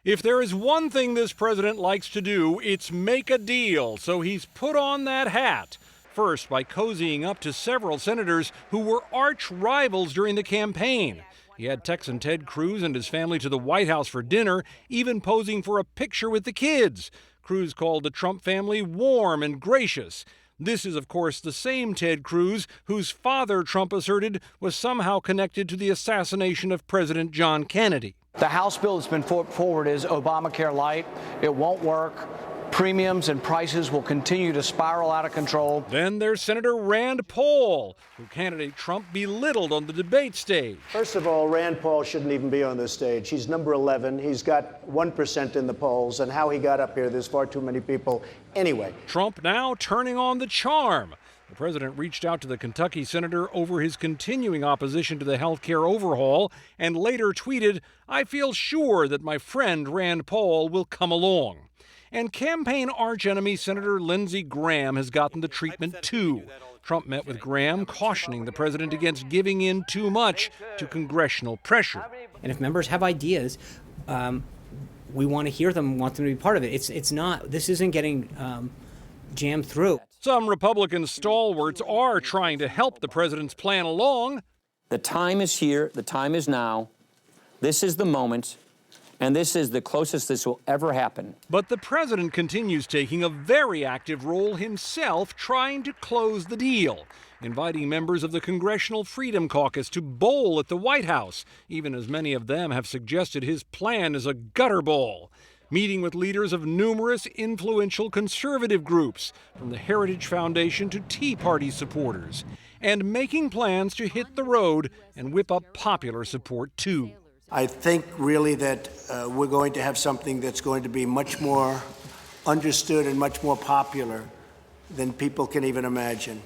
If there is one thing this president likes to do, it's make a deal. So he's put on that hat. First, by cozying up to several senators who were arch rivals during the campaign. He had Texan Ted Cruz and his family to the White House for dinner, even posing for a picture with the kids. Cruz called the Trump family warm and gracious. This is, of course, the same Ted Cruz whose father, Trump asserted, was somehow connected to the assassination of President John Kennedy. The House bill that's been put forward is Obamacare Light. It won't work. Premiums and prices will continue to spiral out of control. Then there's Senator Rand Paul, who candidate Trump belittled on the debate stage. First of all, Rand Paul shouldn't even be on this stage. He's number 11. He's got 1% in the polls, and how he got up here, there's far too many people. Anyway. Trump now turning on the charm. The president reached out to the Kentucky senator over his continuing opposition to the health care overhaul and later tweeted, "I feel sure that my friend Rand Paul will come along." And campaign archenemy Senator Lindsey Graham has gotten the treatment too. Trump met with Graham, cautioning the president against giving in too much to congressional pressure. And if members have ideas, we want to hear them, want them to be part of it. This isn't getting jammed through. Some Republican stalwarts are trying to help the president's plan along. The time is here. The time is now. This is the moment. And this is the closest this will ever happen. But the president continues taking a very active role himself, trying to close the deal, inviting members of the Congressional Freedom Caucus to bowl at the White House, even as many of them have suggested his plan is a gutter ball. Meeting with leaders of numerous influential conservative groups, from the Heritage Foundation to Tea Party supporters, and making plans to hit the road and whip up popular support too. I think really that we're going to have something that's going to be much more understood and much more popular than people can even imagine.